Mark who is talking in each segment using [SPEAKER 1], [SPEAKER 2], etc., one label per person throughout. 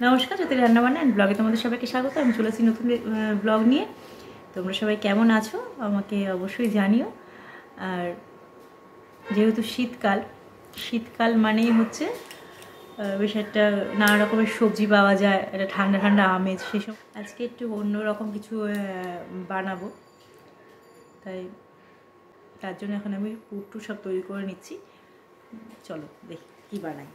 [SPEAKER 1] নমস্কার, জ্যোতি রান্নাবান্না অ্যান্ড ব্লগে তোমাদের সবাইকে স্বাগত। আমি চলেছি নতুন ব্লগ নিয়ে। তোমরা সবাই কেমন আছো আমাকে অবশ্যই জানিও। আর যেহেতু শীতকাল মানেই হচ্ছে বেশ একটা নানা রকমের সবজি পাওয়া যায়, একটা ঠান্ডা ঠান্ডা আমেজ, সেসব আজকে একটু অন্যরকম কিছু বানাবো। তার জন্য এখন আমি পুরটু সব তৈরি করে নিচ্ছি। চলো দেখি কী বানাই।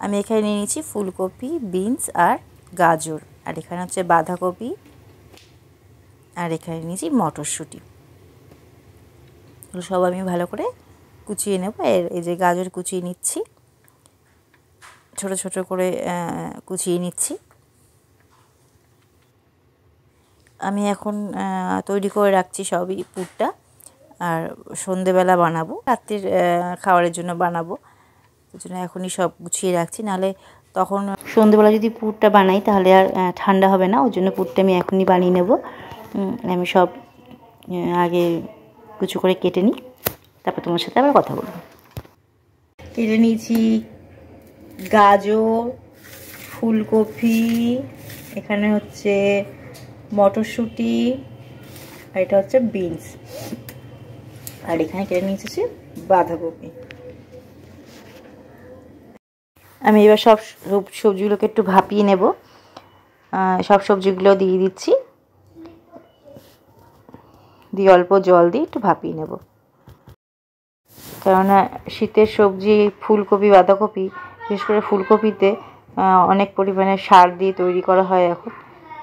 [SPEAKER 1] আমি এখানে নিয়ে নিয়েছি ফুলকপি, বিনস আর গাজর, আর এখানে হচ্ছে বাঁধাকপি, আর এখানে নিয়েছি মটরশুঁটি। সব আমি ভালো করে কুচিয়ে নেব। এই যে গাজর কুচিয়ে নিচ্ছি, ছোট ছোট করে কুচিয়ে নিচ্ছি। আমি এখন তৈরি করে রাখছি সবই পুরটা, আর সন্ধেবেলা বানাবো, রাত্রির খাবারের জন্য বানাবো। ওই জন্য এখনই সব গুছিয়ে রাখছি, নাহলে তখন সন্ধেবেলা যদি পুরটা বানাই তাহলে আর ঠান্ডা হবে না। ওই জন্য পুরটা আমি এখনই বানিয়ে নেব। আমি সব আগে কুচি করে কেটে নিই, তারপর তোমার সাথে আবার কথা বলবো। কেটে নিয়েছি গাজর, ফুলকপি, এখানে হচ্ছে মটরশুঁটি, আর এটা হচ্ছে বিনস, আর এখানে কেটে নিয়েছি বাঁধাকপি। আমি এবার সব সবজিগুলোকে একটু ভাপিয়ে নেব। সব সবজিগুলো দিয়ে দিচ্ছি, দিয়ে অল্প জল দিয়ে একটু ভাপিয়ে নেব। কেননা শীতের সবজি ফুলকপি, বাঁধাকপি, বিশেষ করে ফুলকপিতে অনেক পরিমাণে সার দিয়ে তৈরি করা হয় এখন।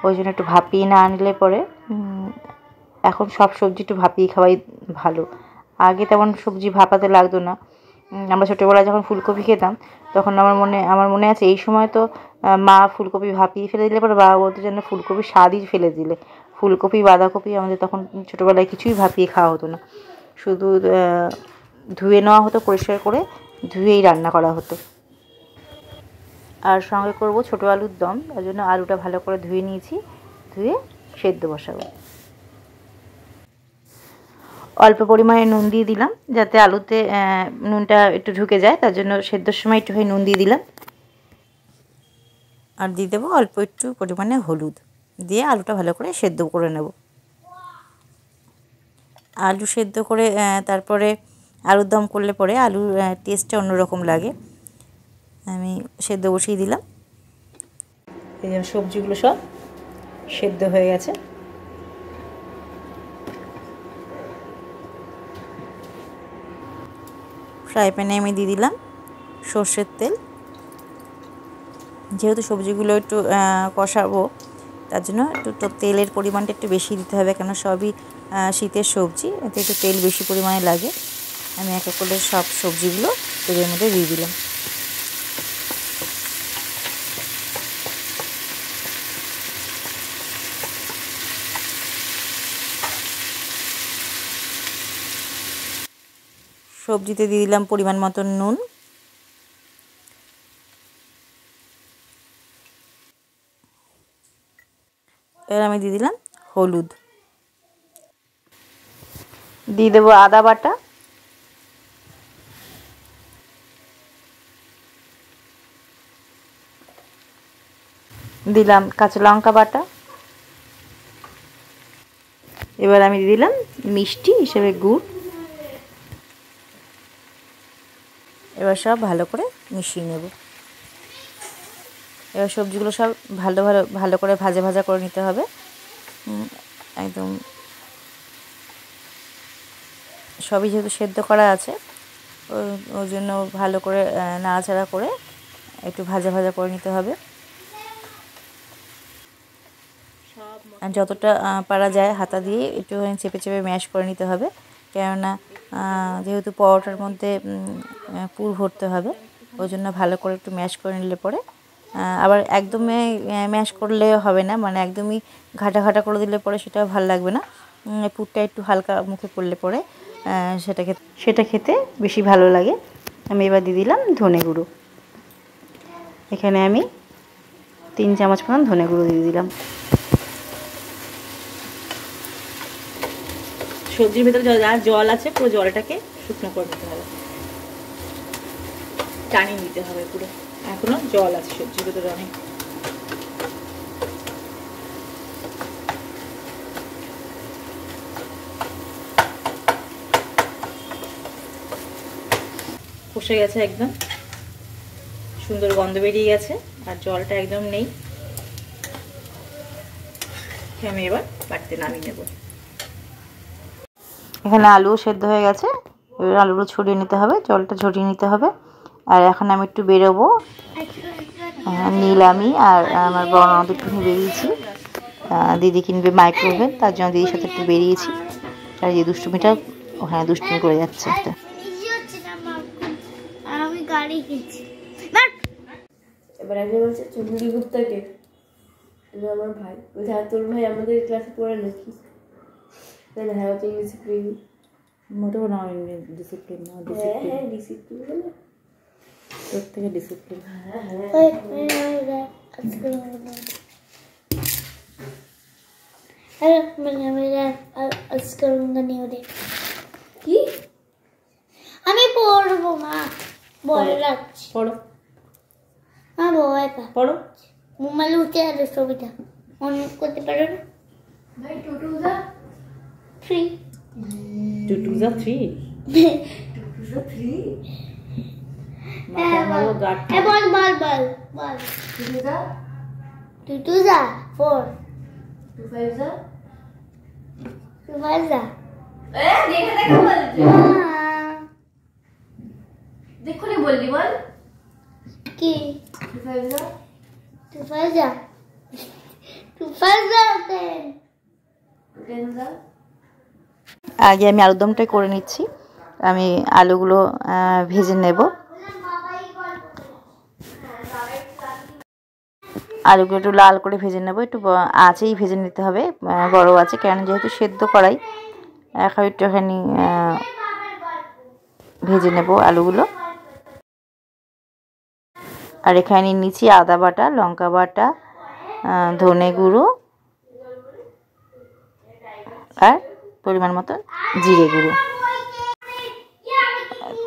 [SPEAKER 1] ওই জন্য একটু ভাপিয়ে না আনলে পরে এখন সব সবজি একটু ভাপিয়ে খাওয়াই ভালো। আগে তেমন সবজি ভাপাতে লাগতো না। আমরা ছোটোবেলায় যখন ফুলকপি খেতাম তখন আমার মনে আছে এই সময় তো মা ফুলকপি ভাপিয়ে ফেলে দিলে পরে বাবা বলতো যেন ফুলকপির স্বাদই ফেলে দিলে। ফুলকপি, বাঁধাকপি আমাদের তখন ছোটোবেলায় কিছুই ভাপিয়ে খাওয়া হতো না, শুধু ধুয়ে নেওয়া হতো, পরিষ্কার করে ধুয়েই রান্না করা হতো। আর সঙ্গে করব ছোটো আলুর দম, তার জন্য আলুটা ভালো করে ধুয়ে নিয়েছি, ধুয়ে সেদ্ধ বসাবো। অল্প পরিমাণে নুন দিয়ে দিলাম যাতে আলুতে নুনটা একটু ঢুকে যায়, তার জন্য সেদ্ধর সময় একটু নুন দিয়ে দিলাম। আর দিয়ে দেবো অল্প একটু পরিমাণে হলুদ, দিয়ে আলুটা ভালো করে সেদ্ধ করে নেব। আলু সেদ্ধ করে তারপরে আলুর দম করলে পরে আলুর টেস্টটা অন্যরকম লাগে। আমি সেদ্ধ বসিয়ে দিলাম। এই যে সবজিগুলো সব সেদ্ধ হয়ে গেছে। ফ্রাই প্যানে আমি দিয়ে দিলাম সর্ষের তেল। যেহেতু সবজিগুলো একটু কষাবো, তার জন্য একটু তেলের পরিমাণটা একটু বেশি দিতে হবে, কেন সবই শীতের সবজি, এতে একটু তেল বেশি পরিমাণে লাগে। আমি এক এক করে সব সবজিগুলো তেলের মধ্যে দিয়ে দিলাম। সবজিতে দিয়ে দিলাম পরিমাণ মতন নুন, এবার আমি দিয়ে দিলাম হলুদ, দিয়ে দেবো আদা বাটা, দিলাম কাঁচা লঙ্কা বাটা, এবার আমি দিয়ে দিলাম মিষ্টি হিসেবে গুড়। এবার সব ভালো করে মিশিয়ে নেব। এবার সবজিগুলো সব ভালো করে ভাজা করে নিতে হবে, একদম সবই যেহেতু সেদ্ধ করা আছে ওই জন্য ভালো করে নাড়াচাড়া করে একটু ভাজা করে নিতে হবে। আর যতটা পারা যায় হাতা দিয়ে একটুখানি চেপে ম্যাশ করে নিতে হবে, কেননা যেহেতু পরোটার মধ্যে পুর ভরতে হবে, ওই জন্য ভালো করে একটু ম্যাশ করে নিলে পরে, আবার একদমই ম্যাশ করলে হবে না, মানে একদমই ঘাটা করে দিলে পরে সেটাও ভালো লাগবে না। পুরটা একটু হালকা মুখে পড়লে পরে সেটা খেতে বেশি ভালো লাগে। আমি এবার দিয়ে দিলাম ধনে গুঁড়ো। এখানে আমি 3 চামচ মতন ধনে গুঁড়ো দিয়ে দিলাম। সবজির ভেতরে যা জল আছে পুরো জলটাকে শুকনো করে দিতে হবে। টানিয়ে নিতে হবে পুরো। এখনো জল আছে সবজির ভেতরে অনেক। কষে গেছে, একদম সুন্দর গন্ধ বেরিয়ে গেছে আর জলটা একদম নেই। আমি এবার বাড়িতে নামিয়ে নেব। এখানে আলু সেদ্ধ হয়ে গেছে, এবার আলুগুলো ছড়িয়ে নিতে হবে, জলটা ঝরিয়ে নিতে হবে। আর এখন আমি একটু বেরোবো, নীলামি আর আমার বড় ননদ একটু বেরিয়েছি, দিদি কিনবে মাইক্রোওভেন, তার জন্য দিদির সাথে একটু বেরিয়েছি। আর এই দুষ্টুমিটা ওখানে দুষ্টুমি করে যাচ্ছে একটা।
[SPEAKER 2] এবার একজন বলছে চুমকি গুপ্তাকে, আমার ভাই বলছে তোর ভাই আমাদের ক্লাসে পড়ে নাকি? হ্যাঁ হচ্ছে ডিসিপ্লিন।
[SPEAKER 1] মোটেও না ডিসিপ্লিন না,
[SPEAKER 2] হ্যাঁ ডিসিপ্লিন বলে
[SPEAKER 1] তোর থেকে ডিসিপ্লিন।
[SPEAKER 2] কি আমি পড়বো মা, বলে রাখছি।
[SPEAKER 1] পড়ো
[SPEAKER 2] মা ভয় পা
[SPEAKER 1] পড়ো।
[SPEAKER 2] মোবাইল উঠে আছে, ছবিটা অন করতে পারো না ভাই? টু যা 3
[SPEAKER 1] 2 2 যা 3
[SPEAKER 2] 2 যা 3
[SPEAKER 1] মাথায় গাট।
[SPEAKER 2] বল বল বল বল 2 যা 4 2 5 যা 2 5 যা দেখে দেখে বলছি। দেখো নি বললি বল কি 2 5 যা 2 5 যা 2 5 যা 10 যা।
[SPEAKER 1] আগে আমি আলুরদমটাই করে নিচ্ছি। আমি আলুগুলো ভেজে নেব। আলুগুলো একটু লাল করে ভেজে নেব, একটু আঁচেই ভেজে নিতে হবে, বড় আছে, কেন যেহেতু সেদ্ধ করাই। এখন একটুখানি ভেজে নেব আলুগুলো। আর এখানে নিচ্ছি আদা বাটা, লঙ্কা বাটা, ধনে গুঁড়ো আর পরিমাণ মতো জিরে গুঁড়ো।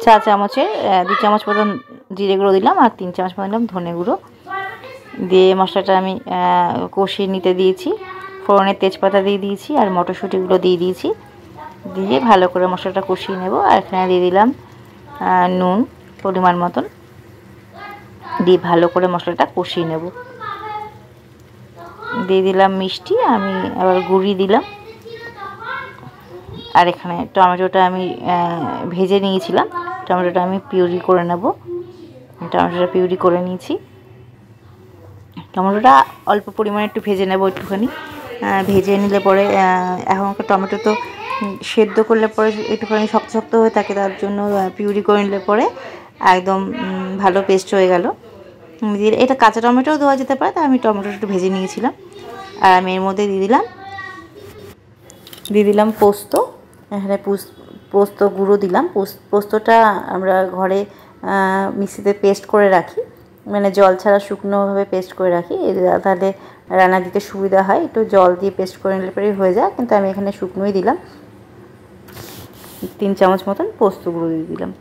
[SPEAKER 1] চা চামচের 2 চামচ মতন জিরে গুঁড়ো দিলাম আর 3 চামচ মতন দিলাম ধনে গুঁড়ো দিয়ে মশলাটা আমি কষিয়ে নিতে দিয়েছি। ফোড়নের তেজপাতা দিয়ে দিয়েছি আর মটরশুঁটিগুলো দিয়ে দিয়েছি, দিয়ে ভালো করে মশলাটা কষিয়ে নেব। আর এখানে দিয়ে দিলাম নুন পরিমাণ মতন, দিয়ে ভালো করে মশলাটা কষিয়ে নেব। দিয়ে দিলাম মিষ্টি, আমি আবার গুঁড়ি দিলাম। আর এখানে টমেটোটা আমি ভেজে নিয়েছিলাম, টমেটোটা আমি পিউরি করে নেব। টমেটোটা পিউরি করে নিয়েছি। টমেটোটা অল্প পরিমাণে একটু ভেজে নেব, একটুখানি ভেজে নিলে পরে, এখনকার টমেটো তো সেদ্ধ করলে পরে একটুখানি শক্ত শক্ত হয়ে থাকে, তার জন্য পিউরি করে নিলে পরে একদম ভালো পেস্ট হয়ে গেল। এটা কাঁচা টমেটোও দেওয়া যেতে পারে, তাই আমি টমেটোটা একটু ভেজে নিয়েছিলাম। আর আমি এর মধ্যে দিয়ে দিলাম পোস্ত। এখানে পোস্ত গুঁড়ো দিলাম। পোস্তটা আমরা ঘরে মিক্সিতে পেস্ট করে রাখি, মানে জল ছাড়া শুকনোভাবে পেস্ট করে রাখি, তাহলে রান্না দিতে সুবিধা হয়। একটু জল দিয়ে পেস্ট করে নিলে পরেই হয়ে যায়, কিন্তু আমি এখানে শুকনোই দিলাম। 3 চামচ মতন পোস্ত গুঁড়ো দিয়ে দিলাম।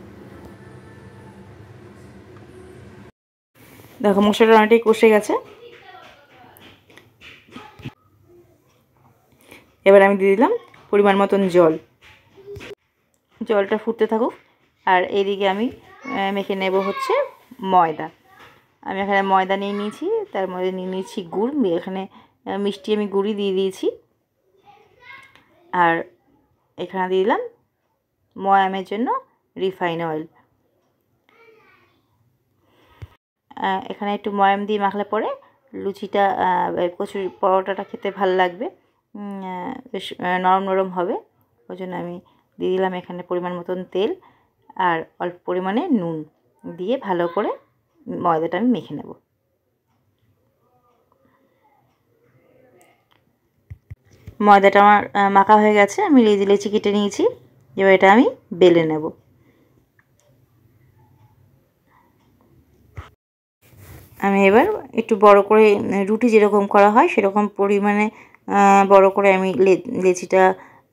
[SPEAKER 1] দেখো মশলাটা অনেকটাই কষে গেছে। এবার আমি দিয়ে দিলাম পরিমাণ মতন জল। জলটা ফুটতে থাকুক আর এইদিকে আমি মেখে নেব হচ্ছে ময়দা। আমি এখানে ময়দা নিয়ে নিয়েছি, তার মধ্যে নিয়ে নিয়েছি গুড়, এখানে মিষ্টি আমি গুঁড়ি দিয়ে দিয়েছি। আর এখানে দিয়ে দিলাম ময়ামের জন্য রিফাইন অয়েল। এখানে একটু ময়াম দিয়ে মাখলে পরে লুচিটা, কচুরি পরোটাটা খেতে ভালো লাগবে, বেশ নরম নরম হবে। ওই জন্য আমি দিয়ে দিলাম এখানে পরিমাণ মতন তেল আর অল্প পরিমাণে নুন দিয়ে ভালো করে ময়দাটা আমি মেখে নেব। ময়দাটা আমার মাখা হয়ে গেছে, আমি লেচি লেচি কেটে নিয়েছি। এবার এটা আমি বেলে নেব। আমি এবার একটু বড় করে, রুটি যেরকম করা হয় সেরকম পরিমাণে বড় করে আমি লেচিটা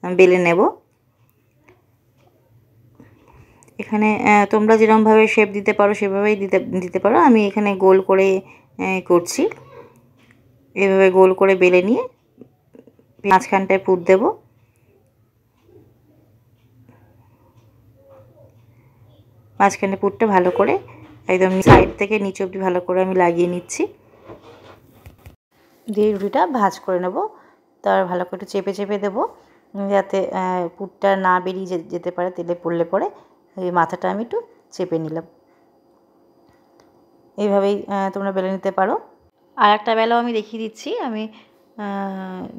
[SPEAKER 1] বেলে নেব। এখানে তোমরা যেরকমভাবে শেপ দিতে পারো সেভাবেই দিতে পারো। আমি এখানে গোল করে করছি। এভাবে গোল করে বেলে নিয়ে মাঝখানটায় পুর দেব। মাঝখানে পুরটা ভালো করে একদম সাইড থেকে নিচ অবধি ভালো করে আমি লাগিয়ে নিচ্ছি। দিয়ে রুটিটা ভাঁজ করে নেব। তার ভালো করে একটু চেপে চেপে দেবো, যাতে পুরটা না বেরিয়ে যেতে পারে তেলে পড়লে পরে। এই মাথাটা আমি একটু চেপে নিলাম। এইভাবেই তোমরা বেলে নিতে পারো। আর একটা বেলাও আমি দেখিয়ে দিচ্ছি। আমি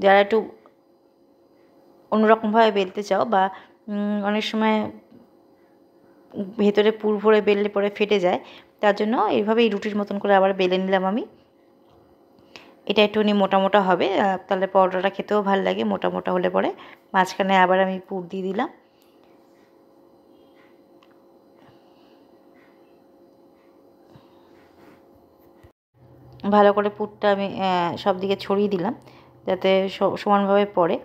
[SPEAKER 1] যারা একটু অন্যরকমভাবে বেলতে চাও বা অনেক সময় ভেতরে পুর ভরে বেললে পরে ফেটে যায়, তার জন্য এইভাবেই রুটির মতন করে আবার বেলে নিলাম আমি। এটা একটুখানি মোটা মোটা হবে, তাহলে পরোটাটা খেতেও ভালো লাগে মোটা মোটা হলে পরে। মাঝখানে আবার আমি পুর দিয়ে দিলাম। ভালো করে পুরটা আমি সব দিকে ছড়িয়ে দিলাম যাতে সমানভাবে পড়ে।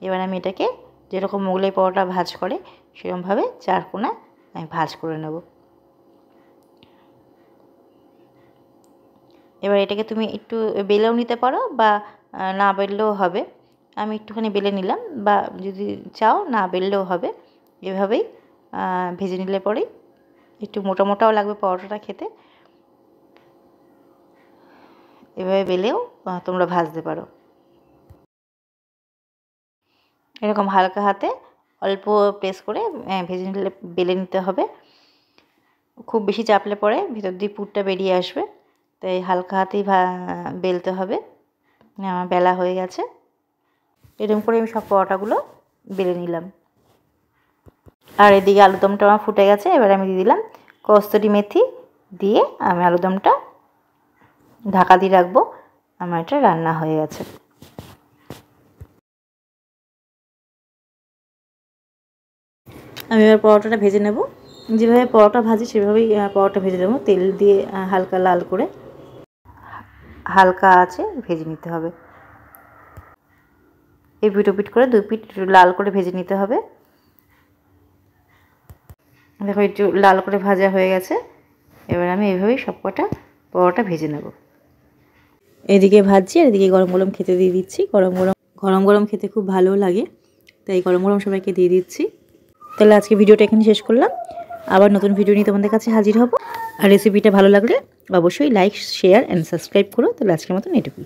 [SPEAKER 1] এবার আমি এটাকে যেরকম মোগলাই পরোটা ভাজ করে সেরকমভাবে 4 কোণা আমি ভাজ করে নেব। এবার এটাকে তুমি একটু বেলেও নিতে পারো বা না বেললেও হবে। আমি একটুখানি বেলে নিলাম, বা যদি চাও না বেললেও হবে। এভাবেই ভেজে নিলে পরেই একটু মোটা মোটাও লাগবে পরোটাটা খেতে। এভাবে বেলেও তোমরা ভাজতে পারো। এরকম হালকা হাতে অল্প প্রেস করে ভেজে নিলে বেলে নিতে হবে। খুব বেশি চাপলে পরে ভেতর দিয়ে পুরটা বেরিয়ে আসবে, তাই হালকা হাতেই বেলতে হবে। আমার বেলা হয়ে গেছে। এরকম করে আমি সব পরোটাগুলো বেলে নিলাম। আর এদিকে আলুদমটা আমার ফুটে গেছে। এবার আমি দিয়ে দিলাম কস্তুরি মেথি, দিয়ে আমি আলুদমটা ঢাকা দিয়ে রাখবো। আমার এটা রান্না হয়ে গেছে। আমি এবার পরোটাটা ভেজে নেব। যেভাবে পরোটা ভাজি সেভাবেই পরোটা ভেজে নেব। তেল দিয়ে হালকা লাল করে হালকা আঁচে ভেজে নিতে হবে। এই পিঠ ওপিঠ করে 2 পিঠ লাল করে ভেজে নিতে হবে। দেখো একটু লাল করে ভাজা হয়ে গেছে। এবার আমি এইভাবেই সব কটা পরোটা ভেজে নেব। এদিকে ভাজছি আর এদিকে গরম গরম খেতে দিয়ে দিচ্ছি। গরম গরম খেতে খুব ভালো লাগে, তাই গরম গরম সবাইকে দিয়ে দিচ্ছি। তাহলে আজকে ভিডিওটা এখানে শেষ করলাম। আবার নতুন ভিডিও নিয়ে তোমাদের কাছে হাজির হব। আর রেসিপিটা ভালো লাগলে অবশ্যই লাইক, শেয়ার অ্যান্ড সাবস্ক্রাইব করো। তাহলে আজকের মতন এটুকুই।